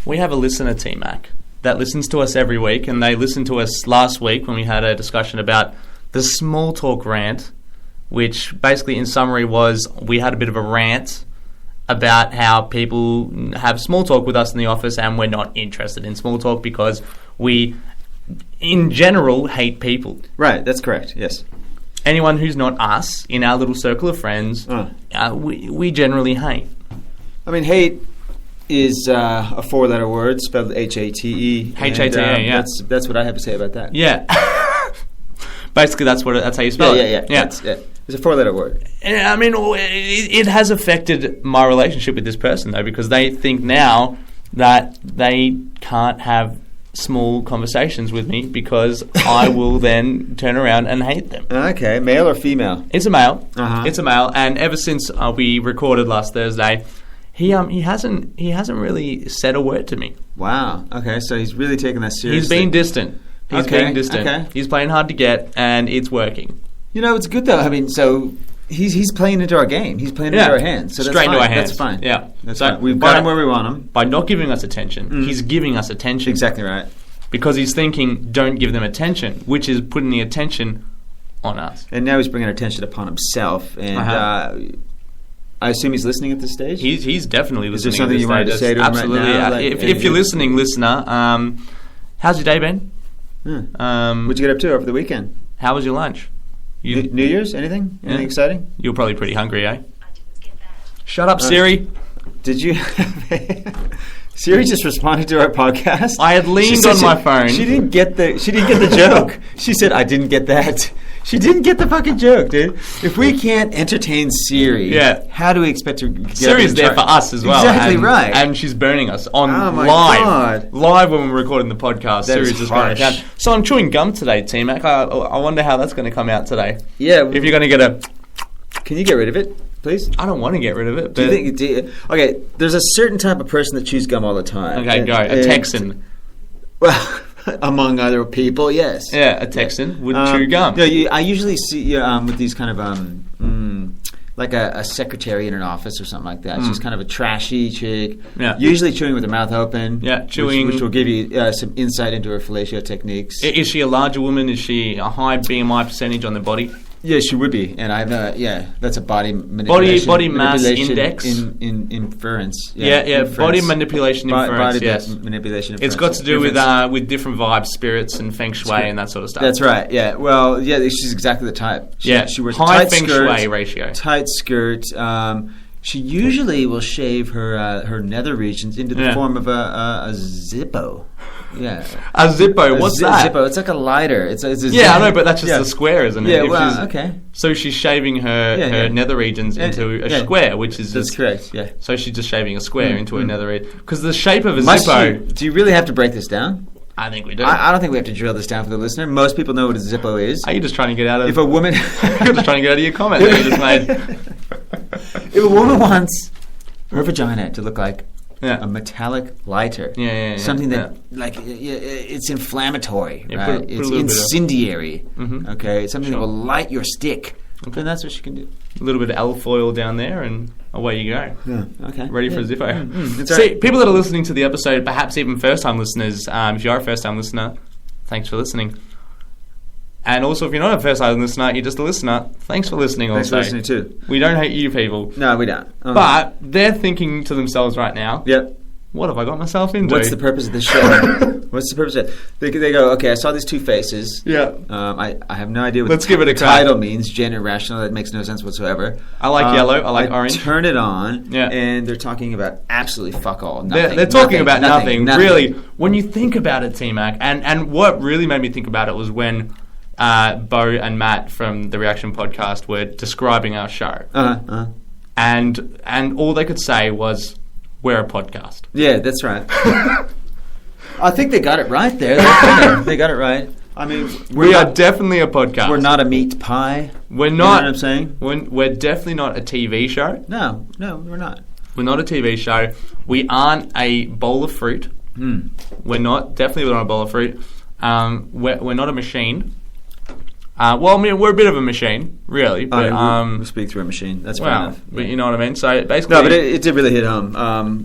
We have a listener, T-Mac, that listens to us every week, and they listened to us last week when we had a discussion about the small talk rant, which basically in summary was we had a bit of a rant about how people have small talk with us in the office and we're not interested in small talk because we, in general, hate people. Right, that's correct, yes. Anyone who's not us, in our little circle of friends, we generally hate. I mean, hate is a four-letter word spelled H-A-T-E. H-A-T-E, yeah. That's what I have to say about that. Yeah. Basically, that's how you spell it. Yeah. It's a four-letter word. I mean, it has affected my relationship with this person, though, because they think now that they can't have small conversations with me because I will then turn around and hate them. Okay, male or female? It's a male. Uh-huh. It's a male, and ever since we recorded last Thursday, he hasn't really said a word to me. Wow. Okay, so he's really taking that seriously. He's being distant. Okay. He's playing hard to get, and it's working. You know, it's good though. I mean, so he's playing into our game. He's playing into our hands. So straight into our hands. That's fine. Yeah, that's fine. We've got him where we want him. By not giving us attention, he's giving us attention. Exactly right. Because he's thinking, don't give them attention, which is putting the attention on us. And now he's bringing attention upon himself. And I assume he's listening at this stage? He's definitely listening. Is there something you wanted to say to him Absolutely, right now? Yeah. Like, if you're listening, listener, how's your day been? What'd you get up to over the weekend? How was your lunch? New Year's? Anything? Anything exciting? You're probably pretty hungry, eh? I didn't get that. Shut up, Siri. Did you... Siri just responded to our podcast. I had leaned on my phone. She didn't get the joke. She said, I didn't get that. She didn't get the fucking joke, dude. If we can't entertain Siri, how do we expect to get Siri's there for us as well. Exactly right. And she's burning us on live. God. Live when we're recording the podcast. Siri's just burning down. So I'm chewing gum today, T-Mac. I wonder how that's going to come out today. Yeah. If you're going to get a... Can you get rid of it, please? I don't want to get rid of it. Do you think? Okay, there's a certain type of person that chews gum all the time. Okay, go. A Texan. Well, among other people, yes. Yeah, a Texan would chew gum. Yeah, I usually see with these kind of like a secretary in an office or something like that. She's kind of a trashy chick. Yeah. Usually chewing with her mouth open. Yeah, chewing. Which will give you some insight into her fellatio techniques. Is she a larger woman? Is she a high BMI percentage on the body? Yeah, she would be, and I've that's a body manipulation. Body mass index in inference. Inference. Body manipulation inference. Yes, manipulation. Inference. It's got to do with different vibes, spirits, and feng shui and that sort of stuff. That's right. Yeah. Well, yeah, she's exactly the type. She wears high tight feng skirt, shui ratio. Tight skirt. She usually will shave her nether regions into the form of a Zippo. Yeah, a Zippo. What's that? Zippo. It's like a lighter. It's a I know, but that's just a square, isn't it? Yeah. Well, okay. So she's shaving her nether regions into a square, which is that's correct. Yeah. So she's just shaving a square into a nether region because the shape of a Zippo. Do you really have to break this down? I think we do. I don't think we have to drill this down for the listener. Most people know what a Zippo is. Are you just trying to get out of... If a woman... You're just trying to get out of your comment that you just made. If a woman wants her vagina to look like a metallic lighter, something that it's inflammatory, right? It's incendiary. Okay, it's something that will light your stick. Okay, and that's what she can do. A little bit of alfoil down there, and away you go. Yeah. Okay. Ready for a Zippo. See, people that are listening to the episode, perhaps even first-time listeners, if you are a first-time listener, thanks for listening. And also, if you're not a first-time listener, you're just a listener, thanks for listening also. Thanks for listening too. We don't hate you people. No, we don't. But they're thinking to themselves right now, what have I got myself into? What's the purpose of this show? What's the purpose of it? They go, okay, I saw these two faces. Yeah. I have no idea what Let's give it a title means. Gender irrational. That makes no sense whatsoever. I like yellow. I like orange. Turn it on. Yeah. And they're talking about absolutely fuck all. Nothing. They're talking about nothing. Really, when you think about it, T-Mac, and what really made me think about it was when Bo and Matt from the Reaction Podcast were describing our show. And all they could say was, we're a podcast. Yeah, that's right. I think they got it right there. They got it right. I mean, we are definitely a podcast. We're not a meat pie. We're not. You know what I'm saying? We're definitely not a TV show. No, we're not. We're not a TV show. We aren't a bowl of fruit. We're not. Definitely not a bowl of fruit. We're not a machine. Well, I mean, we're a bit of a machine, really. But we speak through a machine. That's fair enough. But you know what I mean? So basically... No, but it did really hit home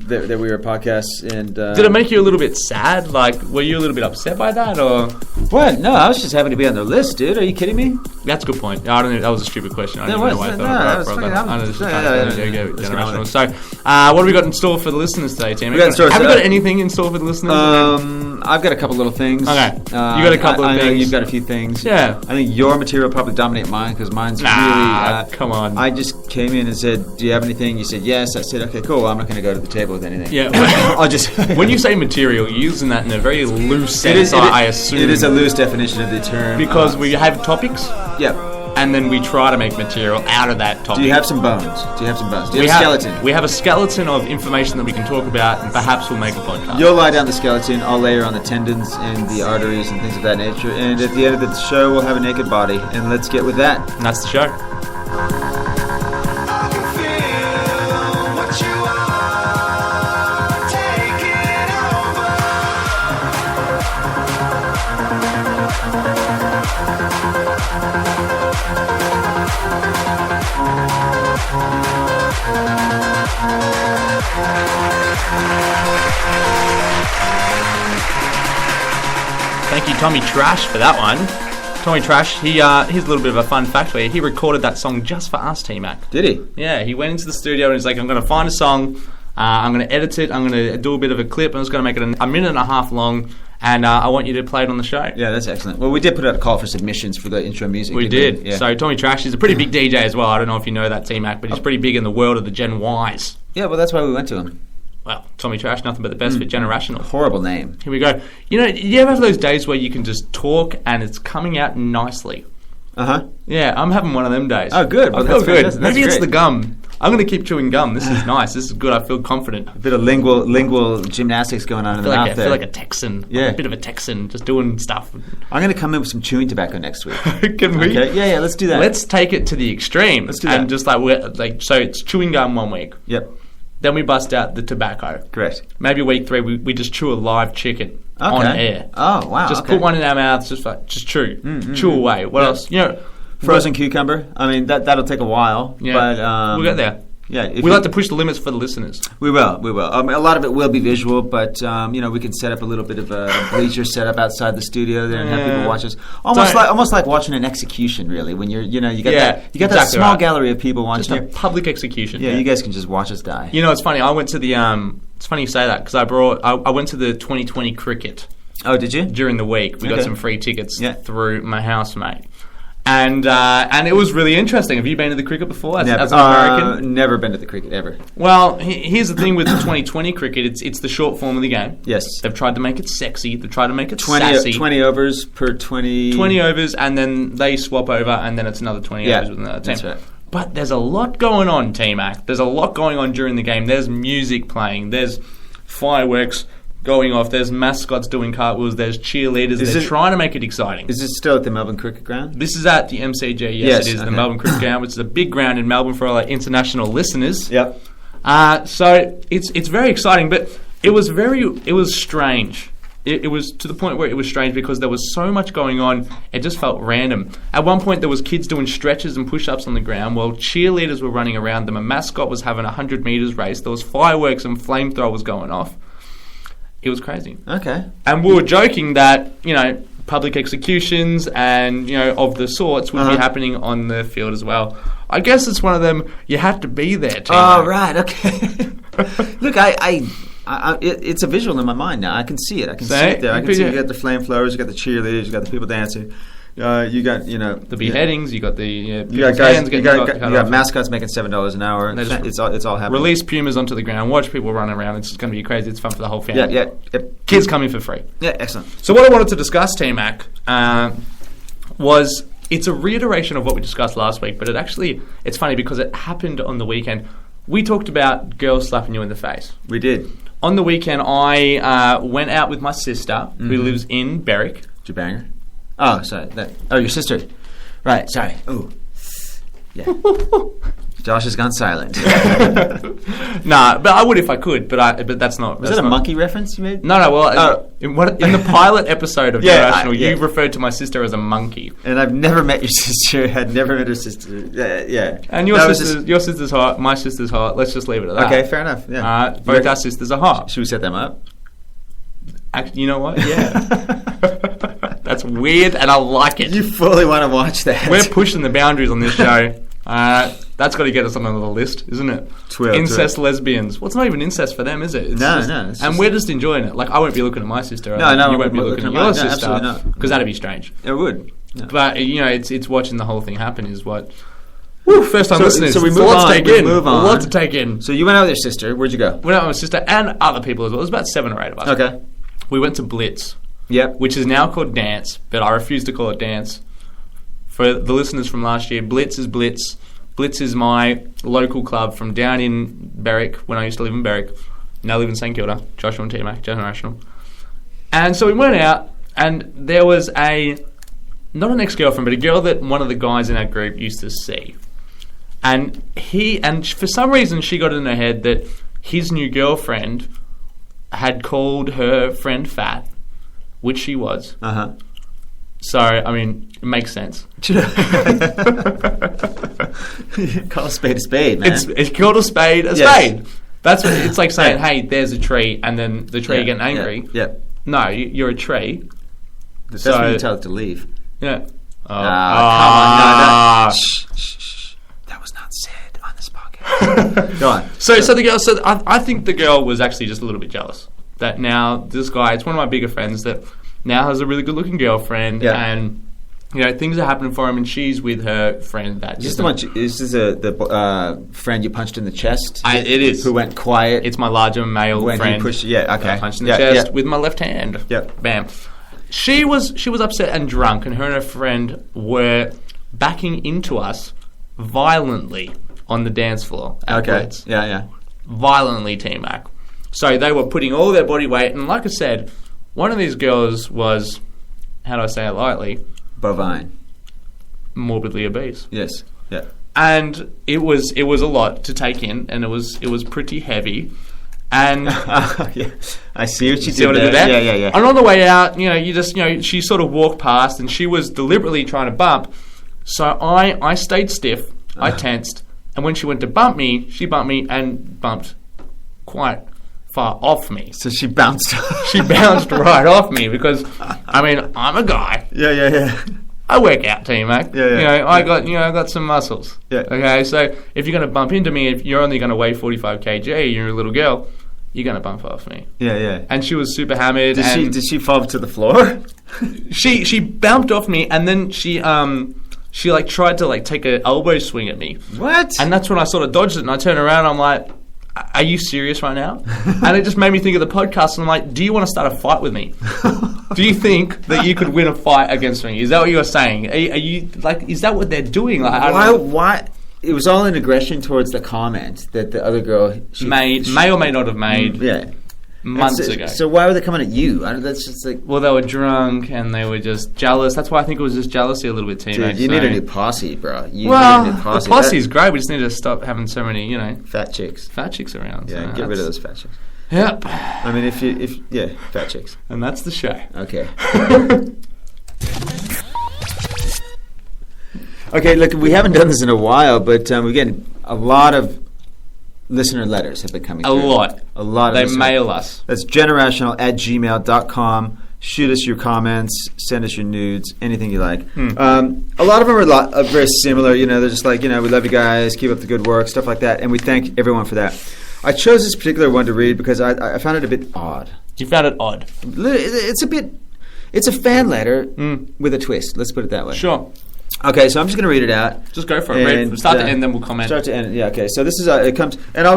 that we were a podcast. And did it make you a little bit sad? Like, were you a little bit upset by that, or...? What? No, I was just happy to be on their list, dude. Are you kidding me? That's a good point. I don't know. That was a stupid question. I don't know why I thought generational. So, what have we got in store for the listeners today, Tim? Have we got anything in store for the listeners? I've got a couple little things. Okay. You got a couple of things. I know you've got a few things. Yeah. I think your material will probably dominate mine because mine's really... come on. I just came in and said, do you have anything? You said, yes. I said, okay, cool. Well, I'm not going to go to the table with anything. Yeah. I'll just... When you say material, you're using that in a very loose sense, I assume. It is a loose definition of the term. Because we have topics. Yeah. And then we try to make material out of that topic. Do you have some bones? Do you have a skeleton? We have a skeleton of information that we can talk about, and perhaps we'll make a podcast. You'll lie down the skeleton, I'll layer on the tendons and the arteries and things of that nature, and at the end of the show, we'll have a naked body, and let's get with that. And that's the show. Thank you, Tommy Trash, for that one. Tommy Trash, here's a little bit of a fun fact for you. He recorded that song just for us, T-Mac. Did he? Yeah, he went into the studio and he's like, I'm going to find a song, I'm going to edit it, I'm going to do a bit of a clip, I'm just going to make it a minute and a half long, and I want you to play it on the show. Yeah, that's excellent. Well, we did put out a call for submissions for the intro music. We did. Yeah. So Tommy Trash, he's a pretty big DJ as well. I don't know if you know that, T-Mac, but he's pretty big in the world of the Gen Ys. Yeah, well, that's why we went to him. Well, Tommy Trash, nothing but the best for generational. Horrible name. Here we go. You know, you ever have those days where you can just talk and it's coming out nicely? Uh-huh. Yeah, I'm having one of them days. Oh, good. Well, I feel good. Maybe it's the gum. I'm going to keep chewing gum. This is nice. This is good. I feel confident. A bit of lingual gymnastics going on in the mouth there. I feel like a Texan. Yeah. Like a bit of a Texan, just doing stuff. I'm going to come in with some chewing tobacco next week. Can we? Okay. Yeah, let's do that. Let's take it to the extreme. Let's do that. And just so it's chewing gum 1 week. Yep. Then we bust out the tobacco. Correct. Maybe week 3 we just chew a live chicken on air. Oh, wow. Just put one in our mouths, just chew. Chew away. What else? You know, frozen cucumber. I mean, that'll take a while. Yeah. But we'll get there. Yeah, we like to push the limits for the listeners. We will. A lot of it will be visual, but we can set up a little bit of a bleacher setup outside the studio there and have people watch us. Almost like watching an execution, really. When you got that small gallery of people watching. Just a public execution. Yeah, you guys can just watch us die. You know, it's funny. I went to the. It's funny you say that because I went to the 2020 cricket. Oh, did you? During the week, we got some free tickets through my housemate. And it was really interesting. Have you been to the cricket before as an American? Never been to the cricket, ever. Well, here's the thing with the 2020 cricket. It's the short form of the game. Yes. They've tried to make it sexy. They've tried to make it sassy. 20 overs per 20... 20 overs, and then they swap over, and then it's another 20 overs with another team. That's right. But there's a lot going on, T-Mac. There's a lot going on during the game. There's music playing. There's fireworks going off. There's mascots doing cartwheels. There's cheerleaders. They're trying to make it exciting. Is this still at the Melbourne Cricket Ground? This is at the MCG. Yes, it is. The Melbourne Cricket Ground, which is a big ground in Melbourne for all our international listeners. Yep. So it's very exciting, but it was strange. It was to the point where it was strange because there was so much going on. It just felt random. At one point, there was kids doing stretches and push-ups on the ground while cheerleaders were running around them. A mascot was having a 100 meters race. There was fireworks and flamethrowers going off. It was crazy. Okay. And we were joking that, public executions and, of the sorts would be happening on the field as well. I guess it's one of them, you have to be there, Tino. Oh, right, okay. Look, it's a visual in my mind now. I can see it. I can see it there. I can see you got the flamethrowers, you got the cheerleaders, you got the people dancing. You got the beheadings. You got the you got guys. You got mascots making $7 an hour. It's all happening. Release pumas onto the ground. Watch people run around. It's going to be crazy. It's fun for the whole family. Yeah. Kids coming for free. Yeah, excellent. So what I wanted to discuss, T-Mac, was it's a reiteration of what we discussed last week, but it's funny because it happened on the weekend. We talked about girls slapping you in the face. We did. On the weekend, I went out with my sister, who lives in Berwick. Did you bang her? Oh, sorry. Your sister. Right, sorry. Oh. Yeah. Josh has gone silent. Nah, but I would if I could. But that's not. Was that a monkey reference you made? No. Well, in the pilot episode of Generational, you referred to my sister as a monkey. And I've never met your sister. Had never met her sister. Yeah. And your sister's hot. My sister's hot. Let's just leave it at that. Okay, fair enough. Yeah. Both our sisters are hot. Should we set them up? Actually, you know what? Yeah. That's weird, and I like it. You fully want to watch that. We're pushing the boundaries on this show. That's got to get us on another list, isn't it? Incest lesbians. Well, it's not even incest for them, is it? No. And we're just enjoying it. Like, I won't be looking at my sister. No, you won't be looking at your sister. Because that'd be strange. It would. Yeah. But, it's watching the whole thing happen is what... Woo, first time listeners. So we move on. A lot to take in. So you went out with your sister. Where'd you go? Went out with my sister and other people as well. There's about 7 or 8 of us. Okay. We went to Blitz. Yep. Which is now called Dance, but I refuse to call it Dance. For the listeners from last year, Blitz is Blitz. Blitz is my local club from down in Berwick, when I used to live in Berwick. Now I live in St Kilda. Joshua and T-Mac, Generational. And so we went out, and there was not an ex-girlfriend, but a girl that one of the guys in our group used to see. And for some reason she got it in her head that his new girlfriend had called her friend fat, which she was. Uh-huh. So, I mean, it makes sense. Call a spade, man. It's called a spade spade. That's what it's like saying, hey, there's a tree, and then the tree getting angry. Yeah. No, you're a tree. That's when you tell it to leave. Yeah. Come on. No. Shh. That was not said on this podcast. Go on. So the girl, I think the girl was actually just a little bit jealous that now this guy, it's one of my bigger friends that now has a really good looking girlfriend, and things are happening for him, and she's with her friend. Is this the friend you punched in the chest? It is. Who went quiet? It's my larger male friend. When he pushed, okay. I punched in the chest with my left hand. Yep. Bam. She was upset and drunk, and her and her friend were backing into us violently on the dance floor. Okay. Yeah. Violently, T-Mac. So they were putting all their body weight, and like I said, one of these girls was, how do I say it lightly? Bovine. Morbidly obese. Yes. Yeah. And it was a lot to take in, and it was pretty heavy. And I see what you did there. Yeah. And on the way out, she sort of walked past, and she was deliberately trying to bump. So I stayed stiff. I tensed, and when she went to bump me, she bumped me and bumped quite far off me. So she bounced. She bounced right off me because, I mean, I'm a guy. Yeah. I work out, T-Mac. Yeah. I got some muscles. Yeah. Okay, so if you're going to bump into me, if you're only going to weigh 45 kg, you're a little girl, you're going to bump off me. Yeah. And she was super hammered. Did she fall to the floor? She bounced off me, and then she tried to take an elbow swing at me. What? And that's when I sort of dodged it, and I turned around, and I'm like, are you serious right now? And it just made me think of the podcast, and I'm like, do you want to start a fight with me? Do you think that you could win a fight against me? Is that what you're saying? Are you is that what they're doing? Why? It was all an aggression towards the comment that the other girl may or may not have made. Months ago. So why were they coming at you? That's just well, they were drunk and they were just jealous. That's why I think it was just jealousy a little bit, T-Mac. Dude, you need a new posse, bro. The posse's great. We just need to stop having so many, fat chicks around. Yeah, get rid of those fat chicks. Yep. I mean, fat chicks. And that's the show. Okay. Okay, look, we haven't done this in a while, but we're getting a lot of listener letters have been coming through. A lot. They mail us. That's generational@gmail.com. Shoot us your comments. Send us your nudes. Anything you like. A lot of them are very similar. They're just like, we love you guys. Keep up the good work. Stuff like that. And we thank everyone for that. I chose this particular one to read because I found it a bit odd. You found it odd? It's a fan letter with a twist. Let's put it that way. Sure. Okay, so I'm just going to read it out. Just go for it. Read from start to end, then we'll comment. Start to end. Yeah. Okay. So this is it comes, and I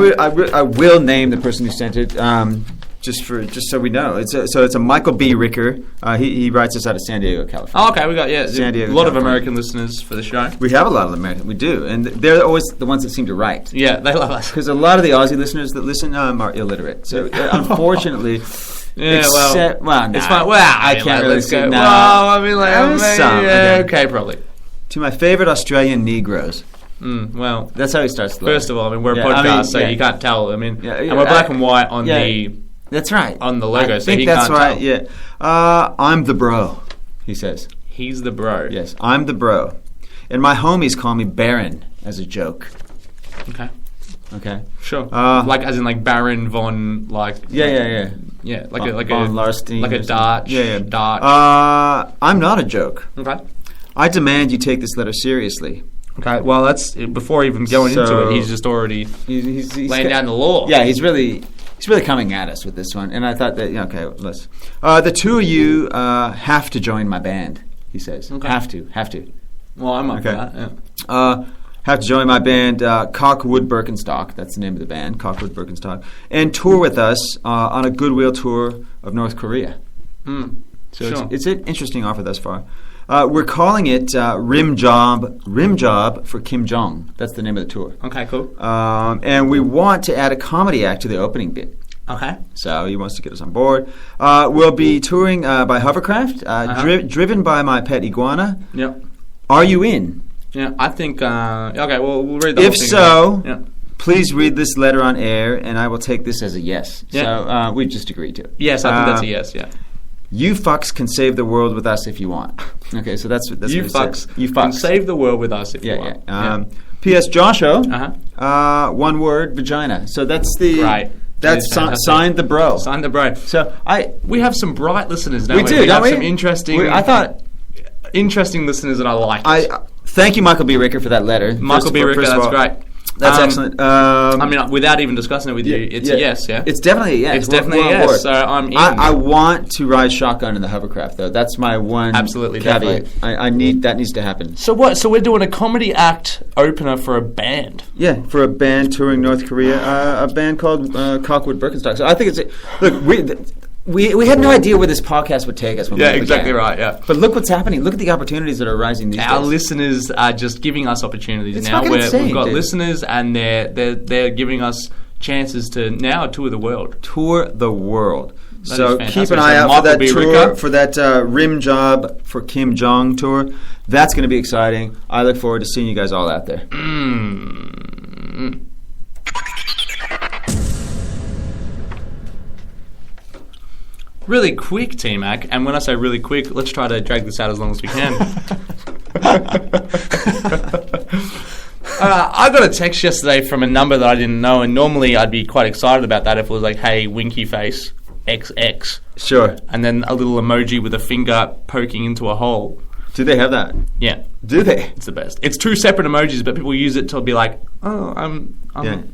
will name the person who sent it, just so we know. It's a Michael B. Ricker. He writes us out of San Diego, California. Oh, okay. We got San Diego, a lot of American listeners for the show. We have a lot of American. We do, and they're always the ones that seem to write. Yeah, they love us because a lot of the Aussie listeners that listen are illiterate. So unfortunately. Yeah, it's fine. Well, I can't really say. No, I mean, okay, probably. To my favorite Australian Negroes, Well, that's how he starts the letter. First of all, I mean, we're a podcast, so you can't tell. I mean, and we're black and white on the... That's right. On the logo, so he can't tell. I think that's right, yeah. I'm the bro, he says. He's the bro. Yes, I'm the bro. And my homies call me Baron as a joke. Okay. Sure. Like as in like Baron von like. Yeah. Yeah, like a von Larstein. Like a dart. Yeah. Dart. I'm not a joke. Okay. I demand you take this letter seriously. Okay. Well, that's before even going into it. He's just already he's laying down the law. Yeah, he's really coming at us with this one. And I thought that let's. The two of you have to join my band. He says. Okay. Have to. Well, I'm up for that. Yeah. Have to join my band, Cockwood Birkenstock. That's the name of the band, Cockwood Birkenstock, and tour with us on a goodwill tour of North Korea. So it's an interesting offer thus far. We're calling it Rim Job for Kim Jong. That's the name of the tour. Okay, cool. And we want to add a comedy act to the opening bit. Okay. So he wants to get us on board. We'll be touring by hovercraft, driven by my pet iguana. Yep. Are you in? Yeah, I think... okay, well, we'll read the whole thing. If so, please read this letter on air, and I will take this as a yes. Yeah. So we've just agreed to it. Yes, I think that's a yes, yeah. You fucks can save the world with us if you want. Okay, so that's you what it says. You fucks can save the world with us if you want. Yeah. P.S. Josho, one word, vagina. So that's the... Right. That's signed the bro. Signed the bro. So we have some bright listeners, don't we? We have some interesting... interesting listeners that I like. Thank you, Michael B. Ricker, for that letter. Michael B. Ricker, that's great. That's excellent. I mean, without even discussing it with you, it's a yes, yeah? It's definitely a yes. It's definitely a yes, so I'm in. I want to ride shotgun in the hovercraft, though. That's my one caveat. Definitely. That needs to happen. So what? So we're doing a comedy act opener for a band? Yeah, for a band touring North Korea, a band called Cockwood Birkenstock. So I think we had no idea where this podcast would take us. When exactly right. Yeah, but look what's happening. Look at the opportunities that are rising these days. Our listeners are just giving us opportunities it's now. Insane, we've got listeners, and they're giving us chances to now tour the world. Tour the world. So keep an eye out for that tour, for that Rim Job for Kim Jong tour. That's going to be exciting. I look forward to seeing you guys all out there. Really quick, T-Mac, and when I say really quick, let's try to drag this out as long as we can. I got a text yesterday from a number that I didn't know, and normally I'd be quite excited about that if it was like, hey, winky face, XX. Sure. And then a little emoji with a finger poking into a hole. Do they have that? Yeah. Do they? It's the best. It's two separate emojis, but people use it to be like, oh, I'm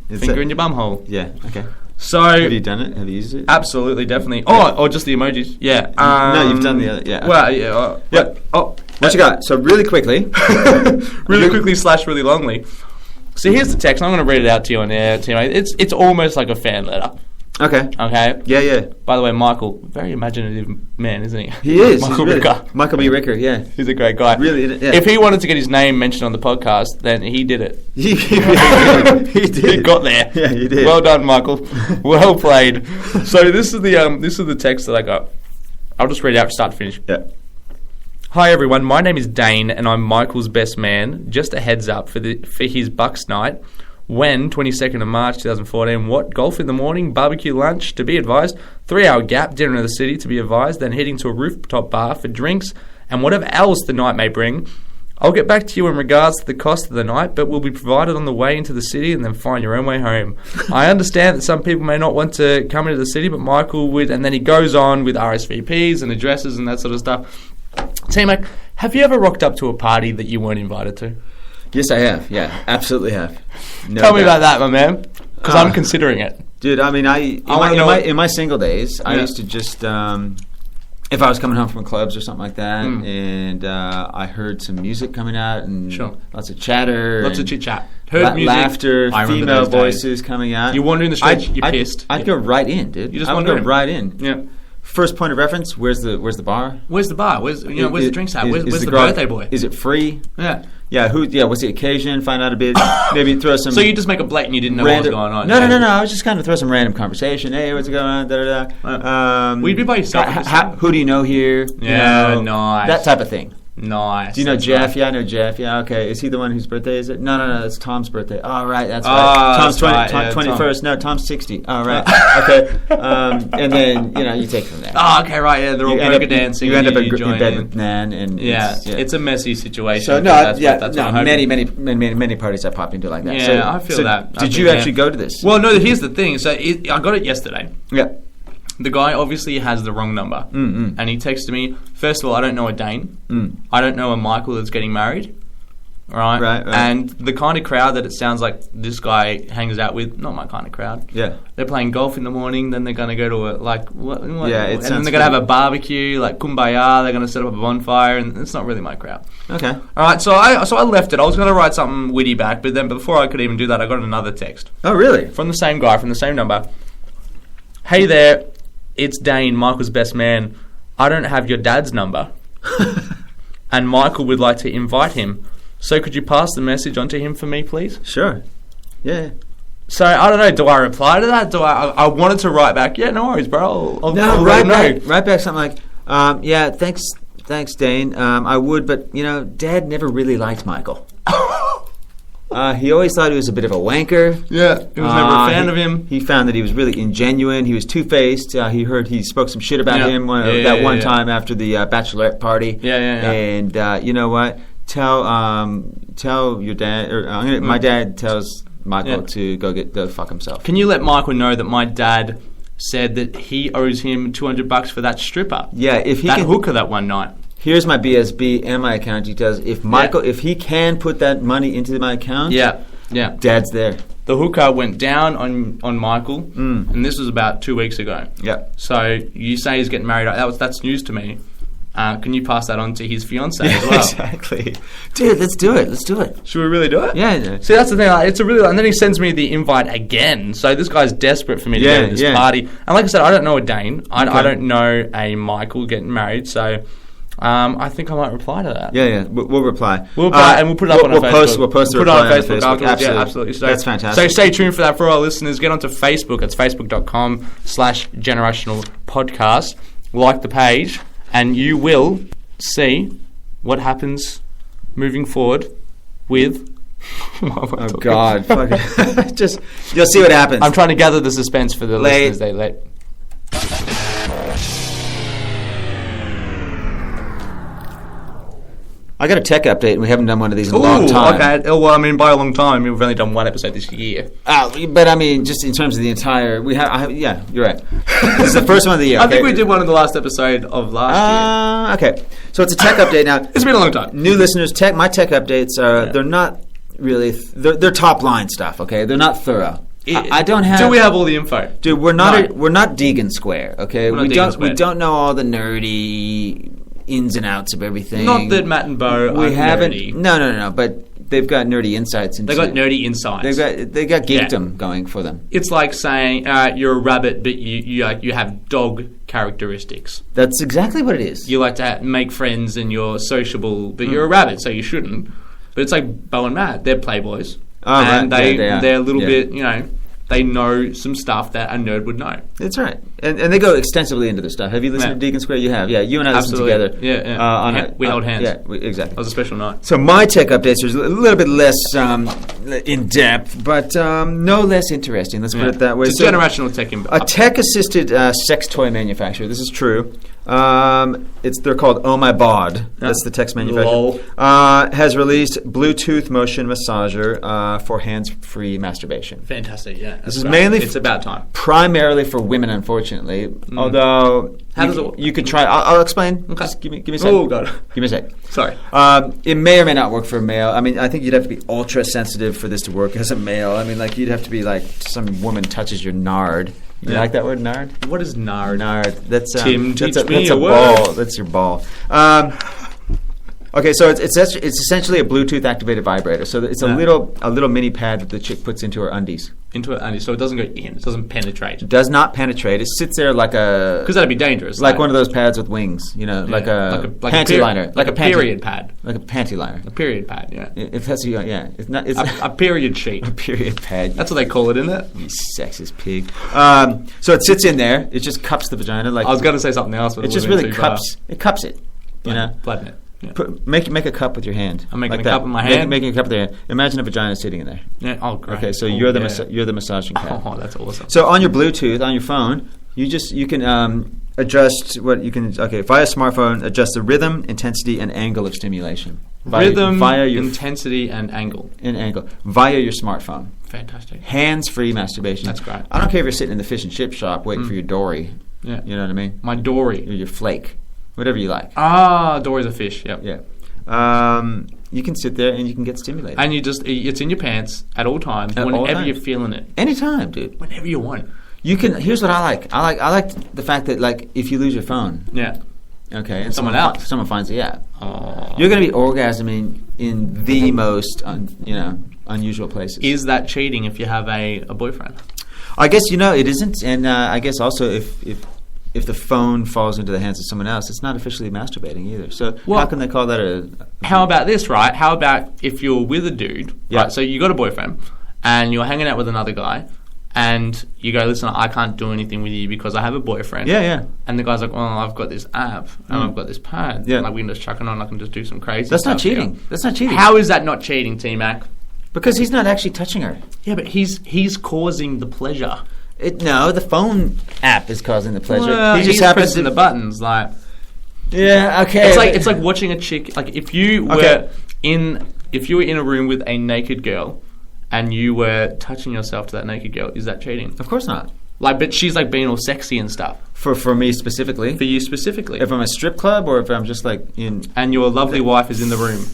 finger in your bum hole. Yeah, okay. So have you done it? Have you used it? Absolutely, definitely. Or just the emojis. Yeah. No, you've done the other. Yeah. Okay. Well, yeah. What you got? So really quickly, really longly. So here's the text. I'm going to read it out to you on air, teammate. It's almost like a fan letter. Okay. Yeah. By the way, Michael, very imaginative man, isn't he? He is. Michael Ricker. Michael B. Ricker, yeah. He's a great guy. Really, yeah. If he wanted to get his name mentioned on the podcast, then he did it. He did. He got there. Yeah, he did. Well done, Michael. Well played. So this is the text that I got. I'll just read it out from start to finish. Yeah. Hi everyone, my name is Dane and I'm Michael's best man. Just a heads up for his Bucks night. When, 22nd of March 2014, what? Golf in the morning, barbecue lunch, to be advised, 3-hour gap, dinner in the city, to be advised, then heading to a rooftop bar for drinks, and whatever else the night may bring. I'll get back to you in regards to the cost of the night, but will be provided on the way into the city and then find your own way home. I understand that some people may not want to come into the city, but Michael would, and then he goes on with RSVPs and addresses and that sort of stuff. T-Mac, have you ever rocked up to a party that you weren't invited to? Yes, I have. Yeah, absolutely have. Tell me about that, my man, because I'm considering it. Dude, I mean, in my single days, I used to just, if I was coming home from clubs or something like that, and I heard some music coming out, and lots of chatter. Lots of chit-chat. Heard music. Laughter, female voices coming out. You wander in the street, you're pissed. I'd go right in, dude. You just wander go right in. Yeah. First point of reference, where's the bar? Where's the bar? Where's the drinks at? Where's the birthday boy? Is it free? Yeah. Yeah, what's the occasion? Find out a bit. Maybe throw some... So you just make a blatant you didn't know what was going on? No. I was just kind of throw some random conversation. Hey, what's going on? Well, you'd be by yourself. Who do you know here? Yeah, nice. That type of thing. Nice. Do you know Jeff? Right. Yeah, I know Jeff. Yeah, okay. Is he the one whose birthday is it? No. It's Tom's birthday. Oh, right. That's right. Tom's 21st. Tom. No, Tom's 60. Oh, right. Okay. And then, you take from there. Oh, okay, right. Yeah, they're all burger dancing. You end up in bed with Nan. And it's a messy situation. So, many parties I pop into like that. Yeah, so, I feel that. Did you actually go to this? Well, no, here's the thing. So, I got it yesterday. Yeah. The guy obviously has the wrong number. And he texted me, first of all, I don't know a Dane. I don't know a Michael that's getting married. Right? And the kind of crowd that it sounds like this guy hangs out with, not my kind of crowd. Yeah. They're playing golf in the morning, then they're going to go to what and then they're going to have a barbecue, like kumbaya, they're going to set up a bonfire, and it's not really my crowd. Okay. All right, so I left it. I was going to write something witty back, but then before I could even do that, I got another text. Oh, really? From the same guy, from the same number. Hey there. It's Dane, Michael's best man. I don't have your dad's number. And Michael would like to invite him. So could you pass the message on to him for me, please? Sure. Yeah. So, I don't know, do I reply to that? I wanted to write back, yeah, no worries, bro. Write back something like, yeah, thanks, Dane. I would, but, Dad never really liked Michael. He always thought he was a bit of a wanker. Yeah, he was never a fan of him. He found that he was really ingenuine. He was two-faced. He spoke some shit about him one time after the bachelorette party. Yeah. And you know what? Tell your dad. Or my dad tells Michael to go fuck himself. Can you let Michael know that my dad said that he owes him $200 for that stripper? Yeah, if he can hooker that one night. Here's my BSB and my account details. If Michael, if he can put that money into my account, Dad's there. The hooker went down on Michael, and this was about 2 weeks ago. Yeah. So you say he's getting married. That's news to me. Can you pass that on to his fiancée as well? Exactly. Dude, let's do it. Should we really do it? Yeah. See, that's the thing. And then he sends me the invite again. So this guy's desperate for me to go to this party. And like I said, I don't know a Dane. I don't know a Michael getting married. So I think I might reply to that. Yeah. We'll reply. We'll reply, and we'll put it up on Facebook. We'll post the reply on Facebook. Afterwards. Yeah, absolutely. So, that's fantastic. So stay tuned for that for our listeners. Get onto Facebook. It's facebook.com/generationalpodcast. Like the page, and you will see what happens moving forward with... Oh, God. Fuck it. Just, you'll see what happens. I'm trying to gather the suspense for the listeners. They late. I got a tech update, and we haven't done one of these in a long time. Okay. Well, I mean, by a long time, we've only done one episode this year. But I mean, just in terms of the entire, yeah, you're right. This is the first one of the year. I think we did one in the last episode of last year. Okay, so it's a tech update now. It's been a long time. New listeners, my tech updates are they're not really they're top line stuff. Okay, they're not thorough. I don't have. Do we have all the info? Dude, we're not Deegan Square. Okay, we don't know all the nerdy ins and outs of everything. Not that Matt and Bo are nerdy. No. But they've got nerdy insights. They've got nerdy insights. They got geekdom going for them. It's like saying you're a rabbit, but you have dog characteristics. That's exactly what it is. You like to make friends and you're sociable, but you're a rabbit, so you shouldn't. But it's like Bo and Matt. They're playboys. Oh, and right. they're a little bit, they know some stuff that a nerd would know. That's right. And they go extensively into this stuff. Have you listened to Deacon Square? You have. Yeah, you and I listened together. Yeah. We held hands. Yeah, exactly. It was a special night. So my tech updates are a little bit less in-depth, but no less interesting. Let's put it that way. It's a generational tech. A tech-assisted sex toy manufacturer. This is true. They're called Oh My Bod. That's the text manufacturer. Has released Bluetooth motion massager for hands-free masturbation. Fantastic, yeah. This is mainly... It's about time. Primarily for women, unfortunately. Although... How does it... You could try... I'll explain. Okay. Just give me a second. Oh, God. Give me a sec. Sorry. It may or may not work for a male. I mean, I think you'd have to be ultra-sensitive for this to work as a male. I mean, like, you'd have to be like some woman touches your nard. You like that word, nard? What is nard? Nard. That's Tim, teach me that's a word. Ball. That's your ball. Okay, so it's essentially a Bluetooth activated vibrator. So it's a little mini pad that the chick puts into her undies. Into her undies, so it doesn't go in. It doesn't penetrate. It does not penetrate. It sits there like a... Because that'd be dangerous. Like one of those pads with wings, like a panty liner. Like a period pad. Like a panty liner. A period pad, yeah. If that's it's not. It's a period sheet. A period pad. That's what they call it, isn't it? You sexist pig. So it sits in there. It just cups the vagina. Like I was going to say something else, but it just really cups. It cups it. You know, blood net. Yeah. Make a cup with your hand. I'm making a cup with my hand. Making a cup with your hand. Imagine a vagina sitting in there. Yeah. Oh, great. Okay, so you're the massaging cat. Oh, that's awesome. So on your Bluetooth on your phone, you can adjust what you can. Okay, via smartphone, adjust the rhythm, intensity, and angle of stimulation. Via your intensity and angle. Via your smartphone. Fantastic. Hands-free masturbation. That's great. I don't care if you're sitting in the fish and chip shop waiting for your dory. Yeah. You know what I mean? My dory. Or your flake. Whatever you like. Ah, dory's a fish. Yep. Yeah. You can sit there and you can get stimulated. And it's in your pants at all times, whenever you're feeling it. Anytime, dude. Whenever you want. You can. Here's what I like. I like the fact that, like, if you lose your phone. Yeah. Okay. And someone finds the app. Oh. You're going to be orgasming in the most, unusual places. Is that cheating if you have a boyfriend? I guess it isn't, and I guess also if the phone falls into the hands of someone else, it's not officially masturbating either. So how can they call that How about this, right? How about if you're with a dude, right? So you got a boyfriend, and you're hanging out with another guy, and you go, listen, I can't do anything with you because I have a boyfriend. Yeah. And the guy's like, well, I've got this app, and I've got this pad. Yeah. Like, we can just chuck it on, I can just do some crazy That's stuff. Not cheating. Here. That's not cheating. How is that not cheating, T-Mac? Because he's not actually touching her. Yeah, but he's causing the pleasure. No, the phone app is causing the pleasure. Well, he just happens pressing the buttons, like. Yeah, okay. It's like watching a chick. Like if you were in a room with a naked girl, and you were touching yourself to that naked girl, is that cheating? Of course not. Like, but she's like being all sexy and stuff. For me specifically. For you specifically. If I'm a strip club, or if I'm just like in. And your lovely wife is in the room,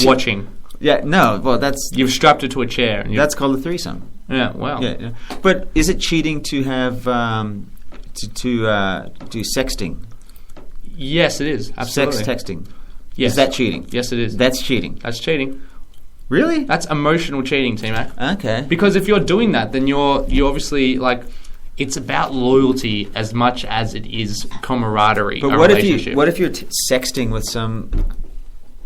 watching. Yeah, no. Well, you've strapped her to a chair. And that's called a threesome. Yeah, well. Yeah. But is it cheating to have to do sexting? Yes, it is. Absolutely. Sex texting. Yes. Is that cheating? Yes, it is. That's cheating. That's cheating. Really? That's emotional cheating, T-Mac. Okay. Because if you're doing that, then you're obviously like, it's about loyalty as much as it is camaraderie. But what if you're sexting with some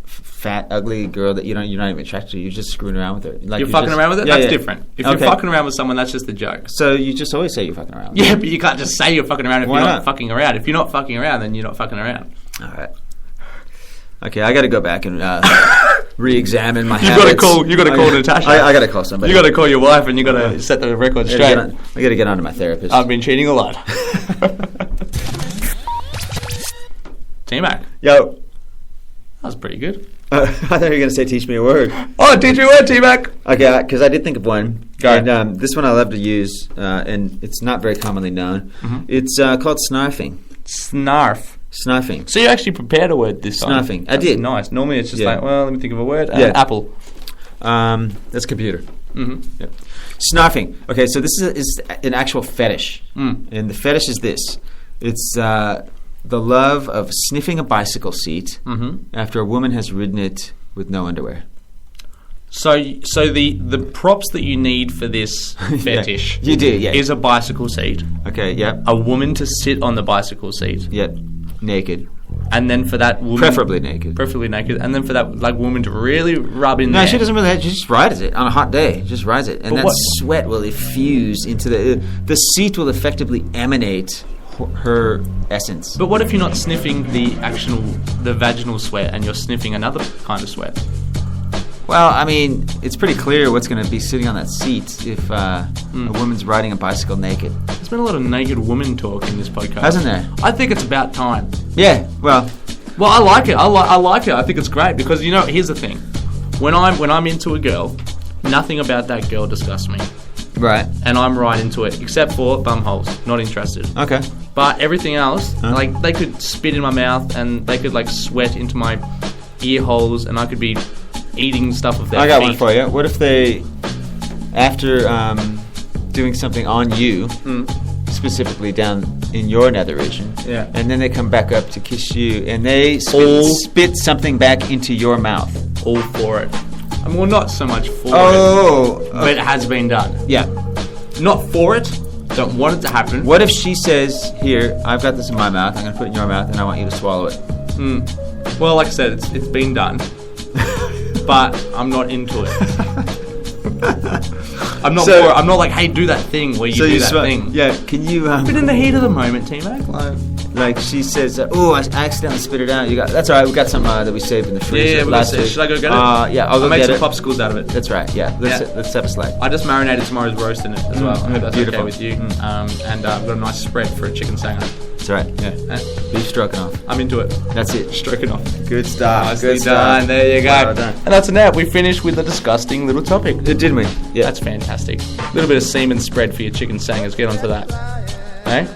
fat, ugly girl that you're not even attracted to? You're just screwing around with her. Like you're fucking around with her? Yeah, that's different. If you're fucking around with someone, that's just a joke. So you just always say you're fucking around. Yeah, but you can't just say you're fucking around if you're not fucking around. If you're not fucking around, then you're not fucking around. All right. Okay, I got to go back and re-examine my habits. You got to call Natasha. I got to call somebody. You got to call your wife, and you got to set the record straight. I got to get on to my therapist. I've been cheating a lot. T-Mac. Yo. That was pretty good. I thought you were going to say teach me a word. Oh, teach me a word, T-Mac. Okay, because I did think of one. Go and this one I love to use, and it's not very commonly known. Mm-hmm. It's called snarfing. Snuffing. So you actually prepared a word this time. Snuffing. I did. Nice. Normally it's just like, well, let me think of a word. Apple. That's computer. Mm-hmm. Yep. Snuffing. Okay, so this is an actual fetish. And the fetish is this. It's the love of sniffing a bicycle seat after a woman has ridden it with no underwear. So the props that you need for this fetish you do, is a bicycle seat. Okay, yep. A woman to sit on the bicycle seat. Yep. Naked. And then for that woman... Preferably naked. And then for that woman to really rub in there. No, she doesn't really... She just rides it on a hot day. Just rides it. And that sweat will effuse into the seat will effectively emanate her essence. But what if you're not sniffing the vaginal sweat and you're sniffing another kind of sweat? Well, I mean, it's pretty clear what's going to be sitting on that seat if a woman's riding a bicycle naked. There's been a lot of naked woman talk in this podcast. Hasn't there? I think it's about time. Yeah, well, I like it. I like it. I think it's great because, here's the thing. When I'm into a girl, nothing about that girl disgusts me. Right. And I'm right into it, except for bum holes. Not interested. Okay. But everything else, they could spit in my mouth and they could, sweat into my ear holes and I could be eating stuff of their feet. I got one for you. What if they, after doing something on you, specifically down in your nether region, and then they come back up to kiss you, and they spit something back into your mouth? All for it. Well, not so much for it, but it has been done. Yeah. Not for it. Don't want it to happen. What if she says, here, I've got this in my mouth, I'm going to put it in your mouth, and I want you to swallow it? Well, like I said, it's been done. But I'm not into it. I'm not like, hey, do that thing where you do that thing. Yeah, can you... But in the heat of the moment, T-Mac, like she says, I accidentally spit it out. That's all right. We got some that we saved in the freezer. Yeah, last week. Should I go get it? Yeah, I'll go make get it. some popsicles out of it. That's right. Yeah, let's have a slag. I just marinated tomorrow's roast in it as well. I hope that's beautiful. okay with you. And I've got a nice spread for a chicken sanger. That's right. Yeah, beef stroganoff. I'm into it. That's it. Stroganoff. Good stuff. Nicely done. There you go. Well done. And that's it. We finished with a disgusting little topic. Didn't we? Yeah. That's fantastic. A little bit of semen spread for your chicken sangers. Get onto that. Eh?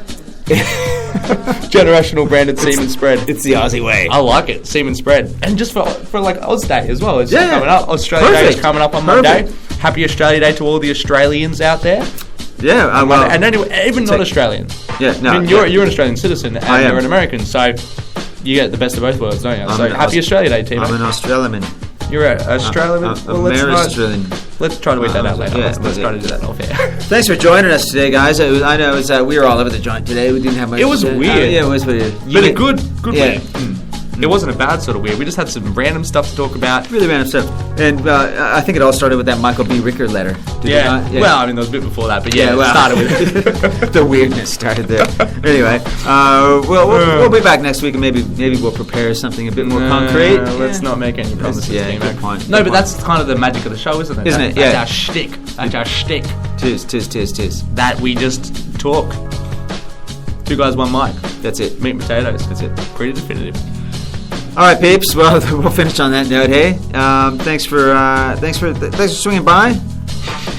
Generational branded semen spread. It's the Aussie way. I like it. Semen spread. And just for like Oz Day as well. It's coming up. Australia Day is coming up on Monday. Happy Australia Day to all the Australians out there. Yeah, and anyway, even not Australians. Yeah, no. I mean, you're an Australian citizen and you're an American, so you get the best of both worlds, don't you? So happy Australia Day, team. I'm an Australian. You're an Australian. Australian. Let's try to work that out later. Yeah, let's try to do that off air. Thanks for joining us today, guys. I know we were all over the joint today. We didn't have much. It was weird. Yeah, it was weird. But a good weird. It wasn't a bad sort of weird. We just had some random stuff to talk about. Really random stuff. And I think it all started with that Michael B. Ricker letter. Yeah. Well, I mean, there was a bit before that, but it started with it. The weirdness started there. Anyway, we'll be back next week, and maybe we'll prepare something a bit more concrete. Let's not make any promises. Good point. No, but that's kind of the magic of the show, isn't it? Isn't it? That's our shtick. That's our shtick. Tis. That we just talk. Two guys, one mic. That's it. Meat and potatoes. That's it. Pretty definitive. All right, peeps. Well, we'll finish on that note. Hey, thanks for swinging by.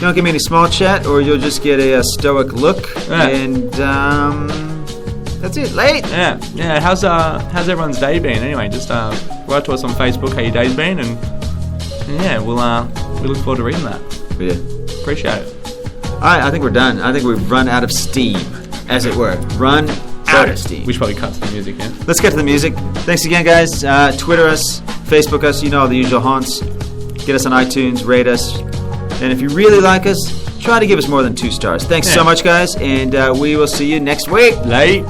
Don't give me any small chat, or you'll just get a stoic look. Yeah. And that's it. Late. Yeah. How's everyone's day been? Anyway, just write to us on Facebook how your day's been, and we look forward to reading that. We do. Appreciate it. All right, I think we're done. I think we've run out of steam, as it were. Out of steam. We should probably cut to the music, yeah? Let's get to the music. Thanks again, guys. Twitter us, Facebook us, all the usual haunts. Get us on iTunes, rate us. And if you really like us, try to give us more than 2 stars. Thanks so much, guys, and we will see you next week. Late.